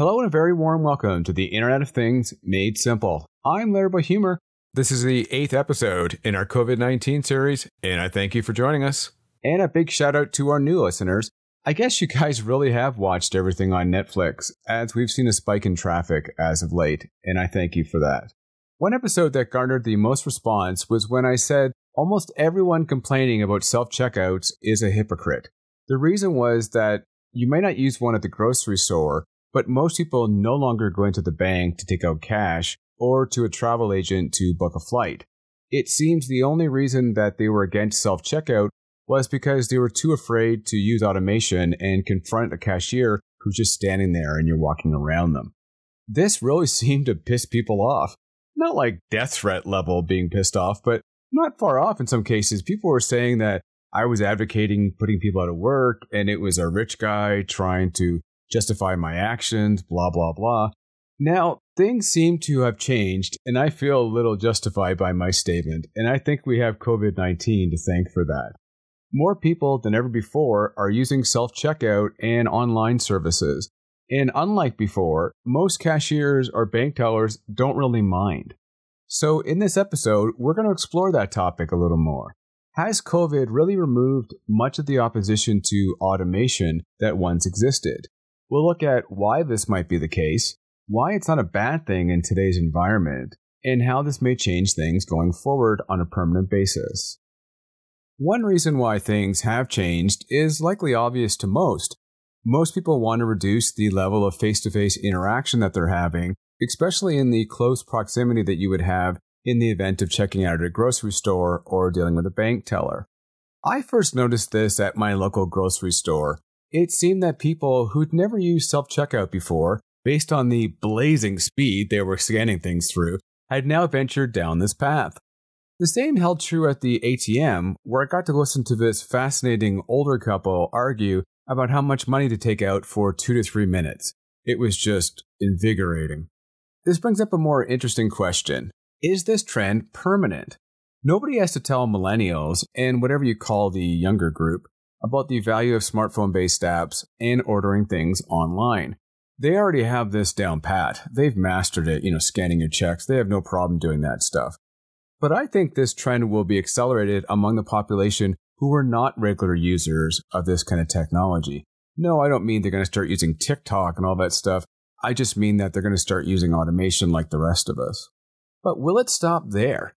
Hello and a very warm welcome to the Internet of Things Made Simple. I'm Larry by Humor. This is the 8th episode in our COVID-19 series, and I thank you for joining us. And a big shout out to our new listeners. I guess you guys really have watched everything on Netflix, as we've seen a spike in traffic as of late, and I thank you for that. One episode that garnered the most response was when I said almost everyone complaining about self-checkouts is a hypocrite. The reason was that you may not use one at the grocery store, but most people no longer go into the bank to take out cash or to a travel agent to book a flight. It seems the only reason that they were against self-checkout was because they were too afraid to use automation and confront a cashier who's just standing there and you're walking around them. This really seemed to piss people off. Not like death threat level being pissed off, but not far off in some cases. People were saying that I was advocating putting people out of work and it was a rich guy trying to justify my actions, blah, blah, blah. Now, things seem to have changed and I feel a little justified by my statement, and I think we have COVID-19 to thank for that. More people than ever before are using self-checkout and online services. And unlike before, most cashiers or bank tellers don't really mind. So in this episode, we're going to explore that topic a little more. Has COVID really removed much of the opposition to automation that once existed? We'll look at why this might be the case, why it's not a bad thing in today's environment, and how this may change things going forward on a permanent basis. One reason why things have changed is likely obvious to most. Most people want to reduce the level of face-to-face interaction that they're having, especially in the close proximity that you would have in the event of checking out at a grocery store or dealing with a bank teller. I first noticed this at my local grocery store. It seemed that people who'd never used self-checkout before, based on the blazing speed they were scanning things through, had now ventured down this path. The same held true at the ATM, where I got to listen to this fascinating older couple argue about how much money to take out for 2 to 3 minutes. It was just invigorating. This brings up a more interesting question. Is this trend permanent? Nobody has to tell millennials, and whatever you call the younger group, about the value of smartphone-based apps and ordering things online. They already have this down pat. They've mastered it, scanning your checks. They have no problem doing that stuff. But I think this trend will be accelerated among the population who are not regular users of this kind of technology. No, I don't mean they're going to start using TikTok and all that stuff. I just mean that they're going to start using automation like the rest of us. But will it stop there?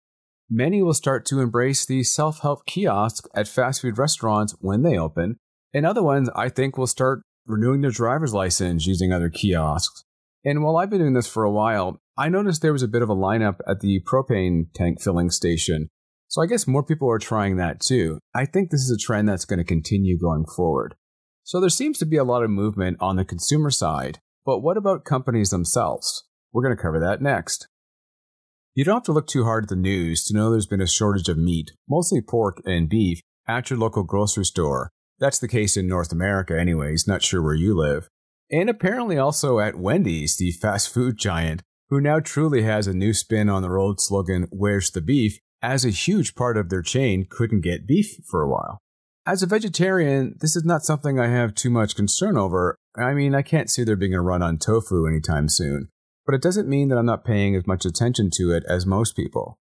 Many will start to embrace the self-help kiosks at fast food restaurants when they open, and other ones I think will start renewing their driver's license using other kiosks. And while I've been doing this for a while, I noticed there was a bit of a lineup at the propane tank filling station. So I guess more people are trying that too. I think this is a trend that's going to continue going forward. So there seems to be a lot of movement on the consumer side, but what about companies themselves? We're going to cover that next. You don't have to look too hard at the news to know there's been a shortage of meat, mostly pork and beef, at your local grocery store. That's the case in North America anyways, not sure where you live. And apparently also at Wendy's, the fast food giant, who now truly has a new spin on their old slogan, "Where's the beef?" as a huge part of their chain couldn't get beef for a while. As a vegetarian, this is not something I have too much concern over. I mean, I can't see there being a run on tofu anytime soon. But it doesn't mean that I'm not paying as much attention to it as most people.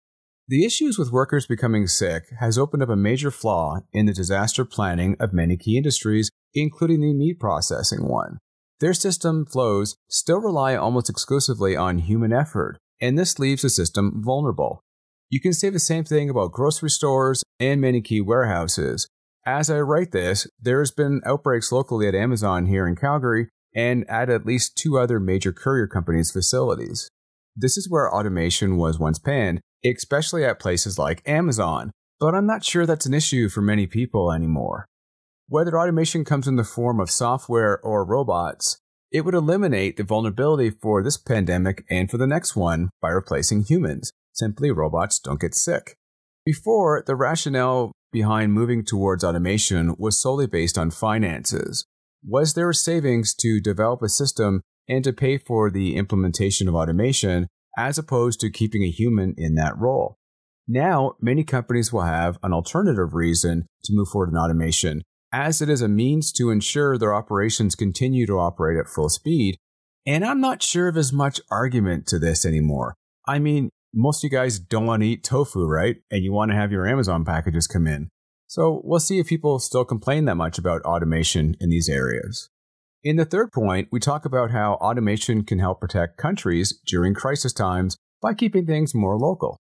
The issues with workers becoming sick has opened up a major flaw in the disaster planning of many key industries, including the meat processing one. Their system flows still rely almost exclusively on human effort, and this leaves the system vulnerable. You can say the same thing about grocery stores and many key warehouses. As I write this, there's been outbreaks locally at Amazon here in Calgary and at least 2 other major courier companies' facilities. This is where automation was once panned, especially at places like Amazon, but I'm not sure that's an issue for many people anymore. Whether automation comes in the form of software or robots, it would eliminate the vulnerability for this pandemic and for the next one by replacing humans. Simply, robots don't get sick. Before, the rationale behind moving towards automation was solely based on finances. Was there a savings to develop a system and to pay for the implementation of automation as opposed to keeping a human in that role? Now, many companies will have an alternative reason to move forward in automation, as it is a means to ensure their operations continue to operate at full speed, And I'm not sure of as much argument to this anymore. I mean, most of you guys don't want to eat tofu, right? And you want to have your Amazon packages come in. So we'll see if people still complain that much about automation in these areas. In the third point, we talk about how automation can help protect countries during crisis times by keeping things more local.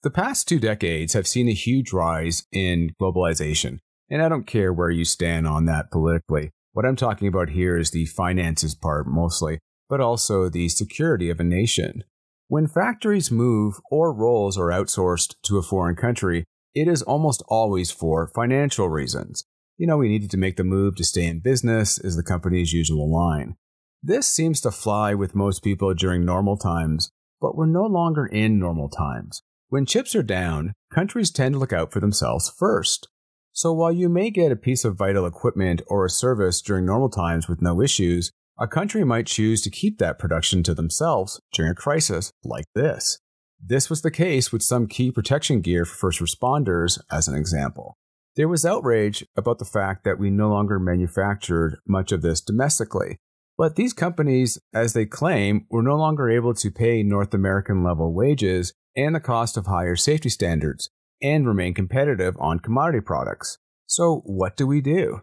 The past 2 decades have seen a huge rise in globalization, and I don't care where you stand on that politically. What I'm talking about here is the finances part mostly, but also the security of a nation. When factories move or roles are outsourced to a foreign country, it is almost always for financial reasons. We needed to make the move to stay in business is the company's usual line. This seems to fly with most people during normal times, but we're no longer in normal times. When chips are down, countries tend to look out for themselves first. So while you may get a piece of vital equipment or a service during normal times with no issues, a country might choose to keep that production to themselves during a crisis like this. This was the case with some key protection gear for first responders, as an example. There was outrage about the fact that we no longer manufactured much of this domestically. But these companies, as they claim, were no longer able to pay North American level wages and the cost of higher safety standards, and remain competitive on commodity products. So what do we do?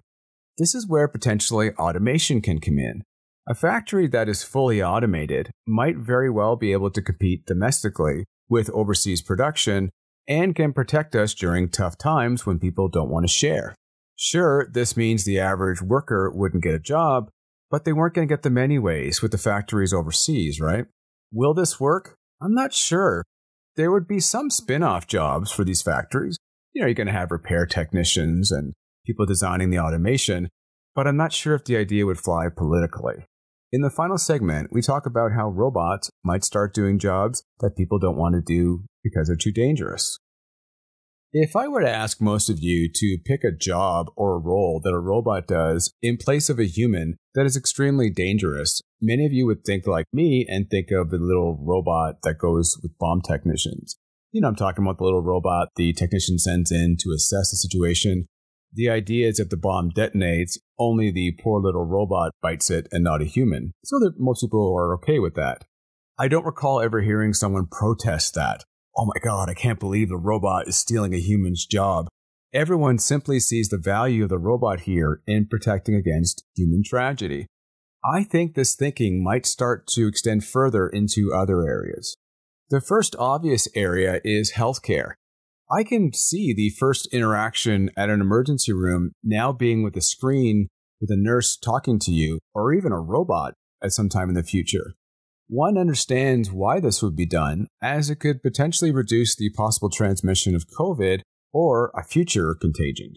This is where potentially automation can come in. A factory that is fully automated might very well be able to compete domestically with overseas production and can protect us during tough times when people don't want to share. Sure, this means the average worker wouldn't get a job, but they weren't going to get them anyways with the factories overseas, right? Will this work? I'm not sure. There would be some spin-off jobs for these factories. You're going to have repair technicians and people designing the automation, but I'm not sure if the idea would fly politically. In the final segment, we talk about how robots might start doing jobs that people don't want to do because they're too dangerous. If I were to ask most of you to pick a job or a role that a robot does in place of a human that is extremely dangerous, many of you would think like me and think of the little robot that goes with bomb technicians. I'm talking about the little robot the technician sends in to assess the situation. The idea is if the bomb detonates, only the poor little robot bites it and not a human. So that most people are okay with that. I don't recall ever hearing someone protest that. Oh my God, I can't believe the robot is stealing a human's job. Everyone simply sees the value of the robot here in protecting against human tragedy. I think this thinking might start to extend further into other areas. The first obvious area is healthcare. I can see the first interaction at an emergency room now being with a screen with a nurse talking to you, or even a robot at some time in the future. One understands why this would be done, as it could potentially reduce the possible transmission of COVID or a future contagion.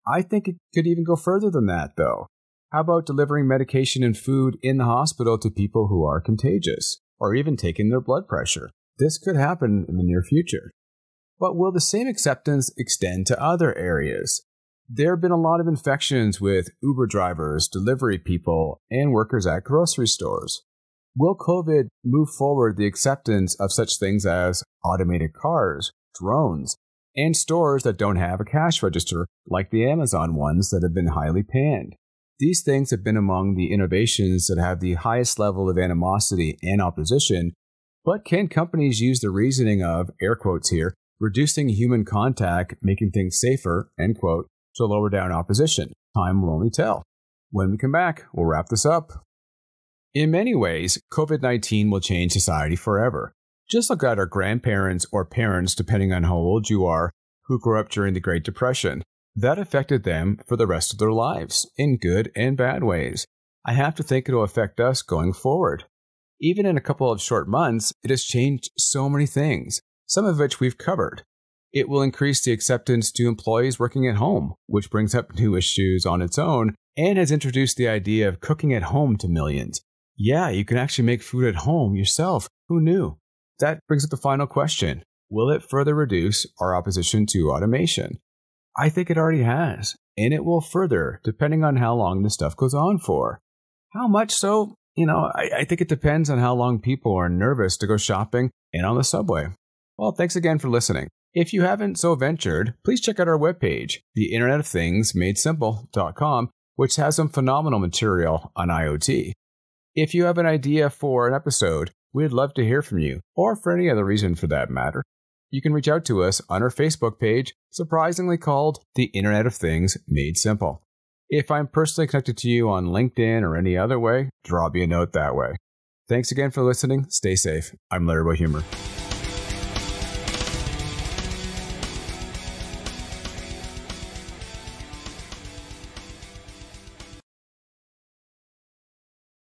I think it could even go further than that, though. How about delivering medication and food in the hospital to people who are contagious, or even taking their blood pressure? This could happen in the near future. But will the same acceptance extend to other areas? There have been a lot of infections with Uber drivers, delivery people, and workers at grocery stores. Will COVID move forward the acceptance of such things as automated cars, drones, and stores that don't have a cash register like the Amazon ones that have been highly panned? These things have been among the innovations that have the highest level of animosity and opposition, but can companies use the reasoning of, air quotes here, reducing human contact, making things safer, end quote, to lower down opposition? Time will only tell. When we come back, we'll wrap this up. In many ways, COVID-19 will change society forever. Just look at our grandparents or parents, depending on how old you are, who grew up during the Great Depression. That affected them for the rest of their lives, in good and bad ways. I have to think it'll affect us going forward. Even in a couple of short months, it has changed so many things, some of which we've covered. It will increase the acceptance to employees working at home, which brings up new issues on its own, and has introduced the idea of cooking at home to millions. Yeah, you can actually make food at home yourself. Who knew? That brings up the final question. Will it further reduce our opposition to automation? I think it already has, and it will further, depending on how long this stuff goes on for. How much so? I think it depends on how long people are nervous to go shopping and on the subway. Well, thanks again for listening. If you haven't so ventured, please check out our webpage, the Internet of Things Made Simple.com, which has some phenomenal material on IoT. If you have an idea for an episode, we'd love to hear from you, or for any other reason for that matter. You can reach out to us on our Facebook page, surprisingly called The Internet of Things Made Simple. If I'm personally connected to you on LinkedIn or any other way, drop me a note that way. Thanks again for listening. Stay safe. I'm Larry Humor.